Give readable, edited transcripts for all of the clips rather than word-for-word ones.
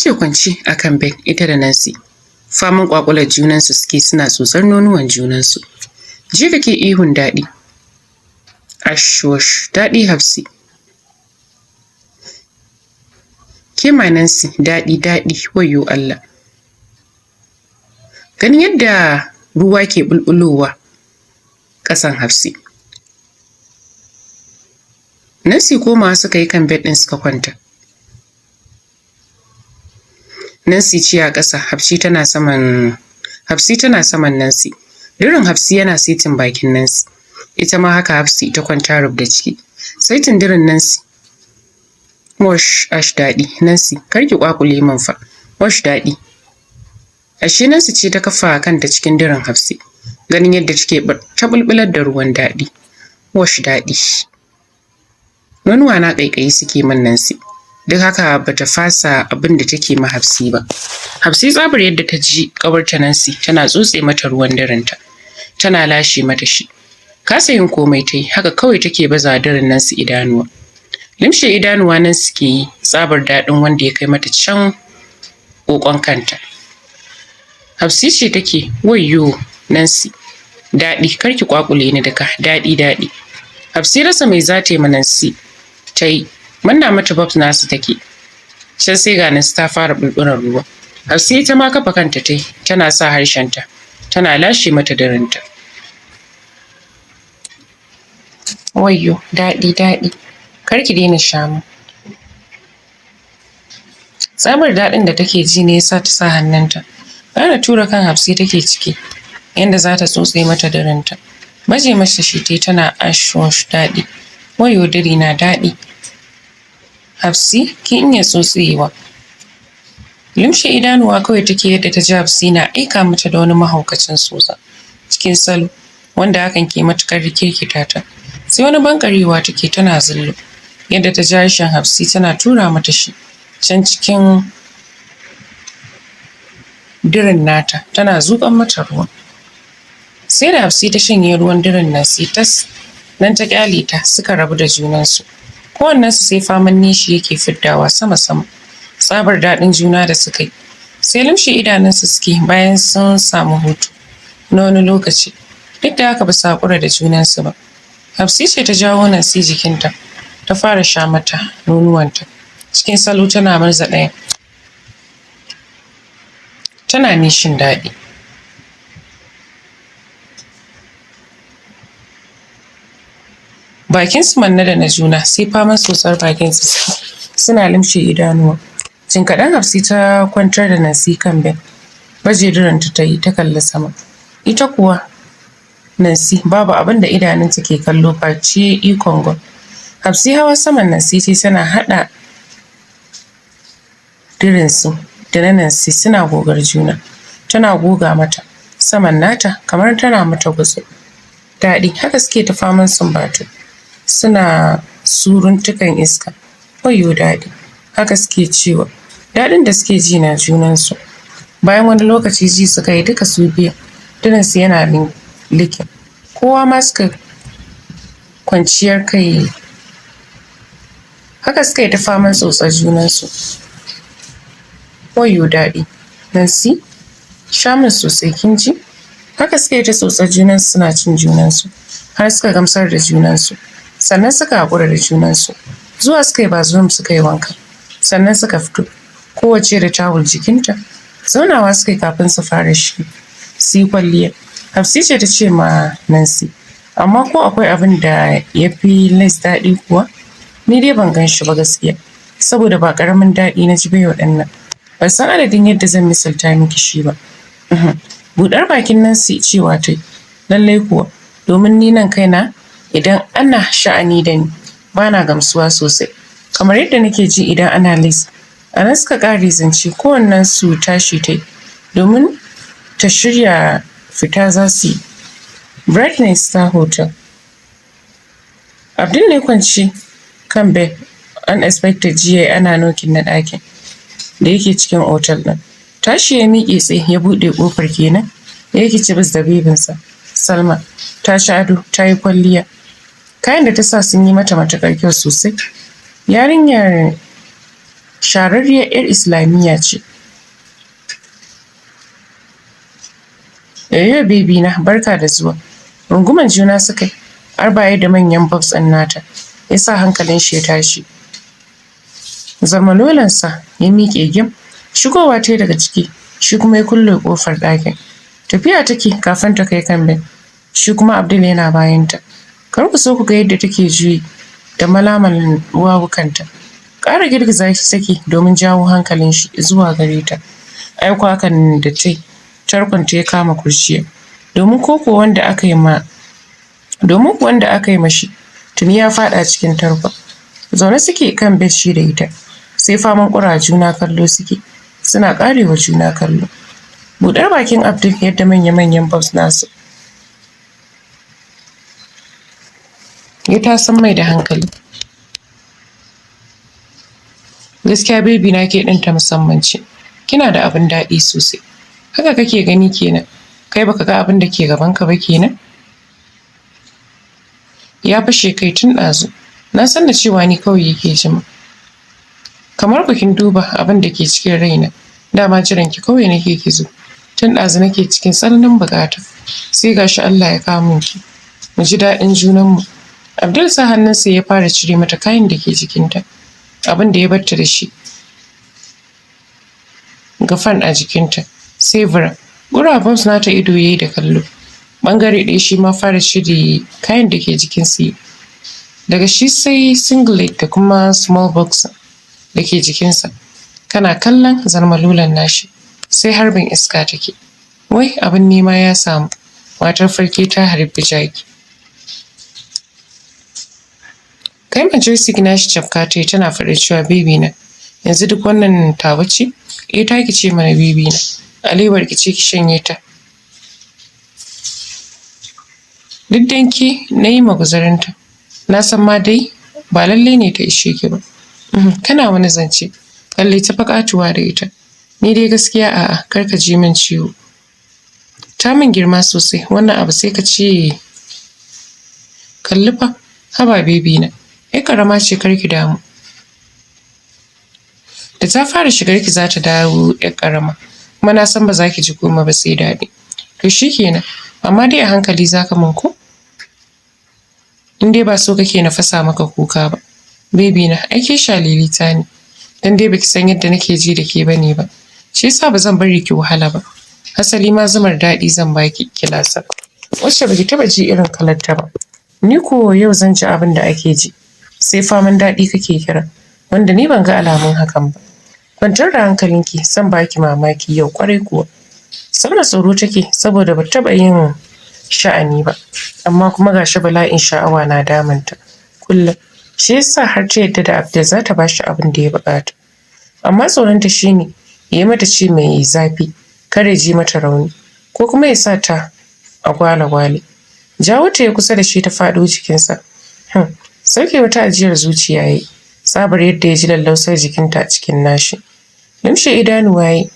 ce kwance a kan bed ita da Nancy. Faman ƙwaƙular junansu suke suna tsotsar nonuwan junansu. Jiya kake ihun daɗi. Ashwash daɗi Hafsi. Ke ma Nancy daɗi wayyo Allah. Ganin yadda ruwa ke bulbulowa ƙasan Hafsi. Nancy komawa suka yi kan bed ɗin suka kwanta. Nancy ce a ƙasa, Hafsi tana saman Nancy. Dirin Hafsi yana saitin bakin Nancy. Ita ma haka Hafsi ta kwanta rub da ciki. Saitin dirin Nancy. Wash ash daɗi. Nancy kar ki ƙwaƙule min fa. Wash daɗi. Ashe Nancy ce ta kafa kanta cikin dirin Hafsi. Ganin yadda take ta bulbular da ruwan daɗi. Wash daɗi. Nonuwa na ƙaiƙayi suke min Nancy. Duk haka bata fasa abin da take ma Hafsi ba. Hafsi tsabar yadda ta ji ƙawarta Nancy tana tsotse mata ruwan darinta. Tana lashe mata shi. Kasa yin komai ta yi, haka kawai take baza darin Nancy idanuwa. Limshe idanuwa Nancy ke yi tsabar daɗin wanda ya kai mata can ƙoƙon kanta. Hafsi ce take wayyo Nancy. Daɗi kar ki ƙwaƙule ni daka daɗi. Hafsi rasa mai za ta yi ma Nancy ta yi. Manna mata bobs nasu take. Can sai ga Nancy ta fara bulbular ruwa. Hafsi ita ma kafa kanta ta yi tana sa harshenta. Tana lashe mata darinta. Wayyo daɗi. Kar ki daina shamu. Tsabar daɗin da take ji ne yasa ta sa hannunta. Ƙara tura kan Hafsi take ciki yanda za ta tsotse mata darinta. Baje mata shi tai tana ashwash daɗi. Wayyo diri na daɗi. Hafsi kin iya tsotsewa. Limshe idanuwa kawai take yadda ta ji Hafsi na aika mata da wani mahaukacin tsotsa cikin salo wanda hakan ke matuƙar rikirkita ta. Sai wani bankarewa take tana zullo yadda ta ji harshen Hafsi tana tura mata shi can cikin dirin nata tana zuƙan mata ruwa. Sai da Hafsi ta shanye ruwan dirin nan sai tas nan ta ƙyale ta suka rabu da junansu. Kowannensu sai faman nishi yake fiddawa sama-sama. Tsabar daɗin juna da suka yi. Sai limshe idanunsu suke bayan sun samu hutu na wani lokaci. Duk da haka ba su haƙura da junansu ba. Hafsi ce ta jawo Nancy jikinta. Ta fara sha mata nonuwanta. Cikin salo tana murza ɗaya. Tana nishin daɗi. Bakinsu manne da na juna sai faman tsotsar bakinsu suna limshe idanuwa. Jin kaɗan Hafsi ta kwantar da Nancy kan bed. Baje diranta ta yi ta kalli sama. Ita kuwa Nancy babu abin da idanunta ke kallo face ikon God. Hafsi hawa saman Nancy ce tana haɗa dirinsu da na Nancy suna gogar juna. Tana goga mata saman nata kamar tana mata gutsu. Daɗi haka suke ta faman sumbatu. Suna suruntukan iska. Wayyo daɗi. Haka suke cewa. Daɗin da suke ji na junansu. Bayan wani lokaci ji suka yi duka su biyu. Dirinsu yana likin. Kowa ma suka kwanciyar kai. Haka suka yi ta faman tsotsar junansu. Wayyo daɗi. Nancy, sha min sosai kin ji? Haka suka yi ta tsotsar junansu suna cin junansu. Har suka gamsar da junansu. Sannan suka haƙura da junansu. Zuwa suka yi bathroom suka yi wanka. Sannan suka fito. Kowace da tawul jikinta. Zaunawa suka yi kafin su fara shi. Su yi kwalliya. Hafsi ce ta ce ma Nancy, amma ko akwai abin da ya fi lace daɗi kuwa? Ni dai ban gan shi ba gaskiya. Saboda ba ƙaramin daɗi na ji bai waɗannan. Ban san adadin yadda zan misalta miki shi ba. Buɗar bakin Nancy cewa ta yi. Lallai kuwa, domin ni nan kaina idan ana sha'ani da ni ba na gamsuwa sosai. Kamar yadda nake ji idan ana lace. A nan suka ƙare zance kowannensu tashi ta yi. Domin ta shirya fita za su yi. Brightness Star Hotel. Abdul ne kwanci kan bed unexpected jiya ana nokin na ɗakin da yake cikin otal ɗin. Tashi ya miƙe tsaye ya buɗe ƙofar kenan da yake cibis da bebinsa. Salma ta ci ado ta yi kwalliya. Kayan da ta sa sun yi mata matuƙar kyau sosai. Yarinyar Shararriyar 'yar Islamiyya ce. Yayyo bebi na barka da zuwa. Runguman juna suka yi, Arba da manyan bobs ɗin nata, ya sa hankalin shi ya tashi. Zarmalolansa ya miƙe gim, shigowa ta daga ciki, shi kuma ya kulle ƙofar ɗakin. Tafiya take kafin ta kai kan bed, shi kuma Abdul yana bayanta. Kar ku so ku ga yadda take juyi da malamalan wawukanta. Ƙara girgiza shi saki domin jawo hankalin shi zuwa gare ta. Aiko hakan da ta yi, tarkonta ya kama kurciya. Domin wanda aka yi mashi tuni ya faɗa cikin tarkon. Zaune suke kan bed shi da ita, sai faman ƙura juna kallo suke, suna ƙarewa juna kallo. Buɗar bakin Abdul yadda manya-manyan bobs nasu ya tasan mai da hankali. Gaskiya baby na ke ɗinta musamman ce, kina da abin daɗi sosai. Haka kake gani kenan, kai baka ga abin da ke gabanka ba kenan? Ya fashe kai tun ɗazu, na san da cewa ni kawai yake jima. Kamar ku kin duba abin da ke cikin raina, dama jiran ki kawai nake ki zo. Tun ɗazu nake cikin tsananin buƙata, sai gashi Allah ya kawo min ki. Mu ji daɗin junanmu. Abdul sa hannunsa ya fara cire mata kayan da ke jikinta, abin da ya batta da shi. Gafan a jikinta, sai bra. Gurabun nata ido yayi da kallo. Bangare ɗaya shi ma fara cire kayan da ke jikinsa. Daga shi sai singlet da kuma small box da ke jikinsa. Kana kallon zarmalulan nashi, sai harbin iska take. Wai abin nema ya samu, matar farke ta harbi jaki. Kai majestic nashi cafka ta tana faɗa cewa baby na, yanzu duk wannan tawa ce? Ta ki ce mana baby na, alewar ki ce ki shanye ta. Duk danki na yi maguzarinta, na san ma dai ba lallai ne ta ishe ki ba. Kana wani zance, kalle ta faƙatuwa da ita. Ni dai gaskiya a'a, kar ka ji min ciwo. Ta min girma sosai, wannan abu sai ka ce. Kalli fa, haba baby na, ai karama ce kar ki damu. Da ta fara shigar ki za ta dawo yar karama, kuma na san ba za ki ji goma ba sai daɗi. To shikenan, amma dai a hankali za ka min ko? In dai ba so kake na fasa maka kuka ba. Baby na, ai ke shalilita ne, dan dai baki san yadda nake ji da ke bane ba. Shi yasa ba zan bari ki wahala ba. Hasali ma zumar daɗi zan baki kilasa. Wacce baki taɓa ji irin kalarta ba. Ni ko yau zan ji abin da ake ji. Sai faman daɗi kake kira, wanda ni ban ga alamun hakan ba. Kwantar da hankalinki, zan baki mamaki yau kwarai kuwa. Saboda tsoro take saboda ba taɓa yin sha'ani ba, amma kuma gashi bala'in sha'awa na damunta kullum. Shi yasa har ta yadda da Abdul za ta bashi abin da ya buƙata. Amma tsoronta shine ya yi mata ci mai zafi, kar ya ji mata rauni, ko kuma ya sa ta a gwale-gwale. Jawo ta ya kusa da shi ta faɗo jikinsa. Sauke wata ajiyar zuciya ya yi, tsabar yadda ya ji lallausar jikinta a cikin nashi. Limshe idanuwa ya yi,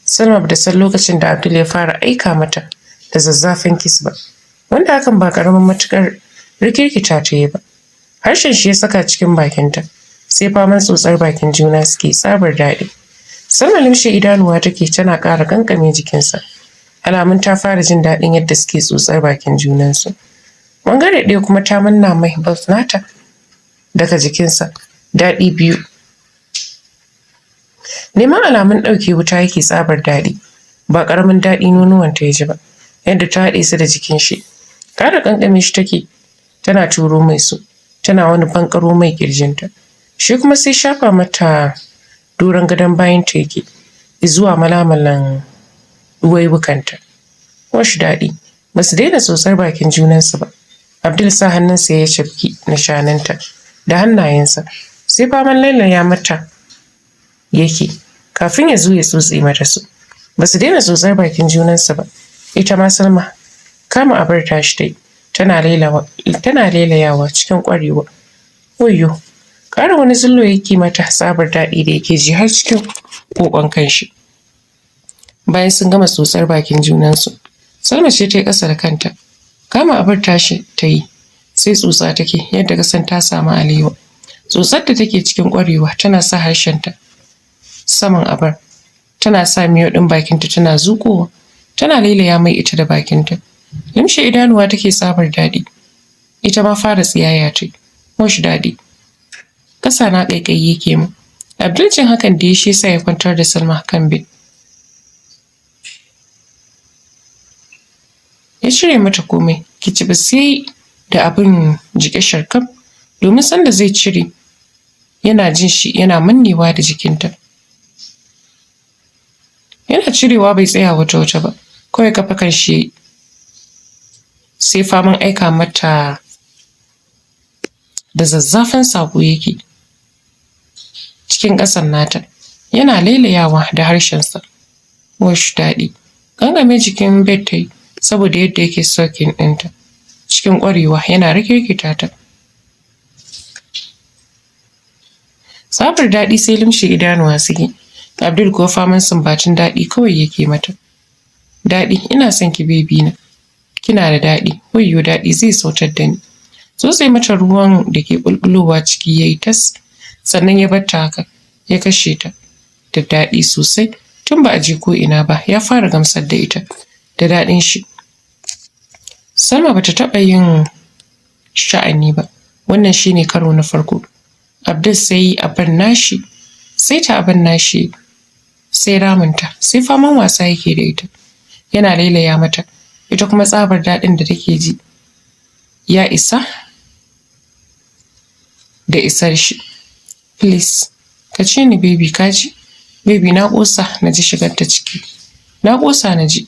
Salma bata san lokacin da Abdul ya fara aika mata da zazzafan kiss ba, wanda hakan ba ƙaramin matuƙar rikirkita ta yi ba. Harshen shi ya saka cikin bakinta, sai faman tsotsar bakin juna suke tsabar daɗi. Salma limshe idanuwa take tana ƙara kankame jikinsa. Alamun ta fara jin daɗin yadda suke tsotsar bakin junansu. Bangare ɗaya kuma ta manna mai belt nata daga jikinsa, daɗi biyu. Neman alamun ɗauke wuta yake tsabar daɗi, ba ƙaramin daɗi nonuwanta ya ji ba, yadda ta haɗe su da jikin shi. Ƙara kankame shi take, tana turo mai su, tana wani bankaro mai ƙirjinta. Shi kuma sai shafa mata doron gadon bayanta yake, zuwa malamalan ɗuwaiwukanta. Wash daɗi, ba su daina tsotsar bakin junansu ba. Abdul sa hannunsa ya cafki na shananta da hannayensa, sai faman lailaya mata yake kafin ya zo ya tsotse mata su. Ba su daina tsotsar bakin junansu ba. Ita ma Salma kama abar tashi dai, tana lailayawa cikin ƙwarewa. Wayyo, ƙara wani zullo yake mata tsabar daɗi da yake ji har cikin ƙoƙon kanshi. Bayan sun gama tsotsar bakin junansu, Salma ce ta yi ƙasa da kanta, kama abar tashi ta yi, sai tsotsa take yadda kasan ta samu alewa. Tsotsar da take cikin ƙwarewa tana sa harshenta saman abar. Tana sa miyau ɗin bakinta tana zuƙowa. Tana lailaya mai ita da bakinta. Limshe idanuwa take tsabar daɗi. Ita ma fara tsiyaya ta yi. Wash daɗi. Ƙasa na ƙaiƙayi yake min. Abdul jin hakan da ya shi sa ya kwantar da Salma kan bed. Ya cire mata komai, kicibi sai da abin jike sharkaf domin sanda zai cire yana jin shi yana mannewa da jikinta. Yana cirewa bai tsaya wata ba, kawai kafa kan shi sai faman aika mata da zazzafan saƙo yake cikin ƙasan nata, yana lailayawa da harshensa. Wash daɗi. Gangame jikin bed ta yi saboda yadda yake sokin ɗinta. Cikin ƙwarewa yana rikirkita ta. Tsabar daɗi sai limshe idanuwa suke. Abdul kuwa faman sumbacin daɗi kawai yake mata. Daɗi, ina son ki bebi na. Kina da daɗi, wayyo daɗi zai sautar da ni. Tsotse mata ruwan da ke bulbulowa ciki yayi tas, sannan ya batta haka, ya kashe ta. Da daɗi sosai, tun ba a je ko ina ba, ya fara gamsar da ita da daɗin shi. Salma bata taɓa yin sha'ani ba, wannan shine karo na farko. Abdul sai abin nashi, sai ta abin nashi, sai ramunta, sai faman wasa yake da ita. Yana lailaya mata, ita kuma tsabar daɗin da take ji ya isa da isar shi. Please, ka ce ni baby kaji? Baby na ƙosa na ji shigar ta ciki. Na ƙosa na ji.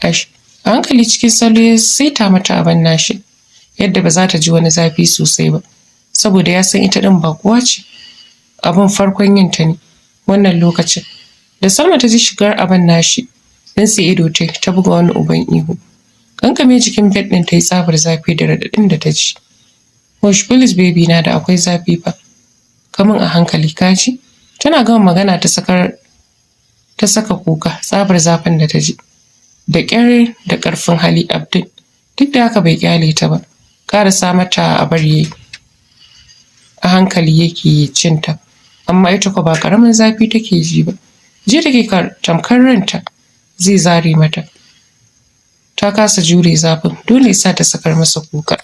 Ash, a hankali cikin salo ya saita mata abin nashi, yadda ba za ta ji wani zafi sosai ba, saboda ya san ita ɗin baƙuwa ce. Abin farkon yin ta ne, wannan lokacin. Da Salma ta ji shigar abin nashi, dan sai ido ta buga wani uban ihu. Kankame jikin bed ɗin ta yi tsabar zafi da raɗaɗin da ta ji. Wash please baby na da akwai zafi fa. Kamun a hankali kaji? Tana gama magana ta saka kuka tsabar zafin da ta ji. Da ƙyar da ƙarfin hali Abdul, duk da haka bai ƙyale ta ba. Ƙarasa mata a bar yayi. A hankali yake cinta, amma ita ko ba ƙaramin zafi take ji ba. Ji take tamkar ranta zai zare mata. Ta kasa jure zafin, dole sa ta sakar masa kuka.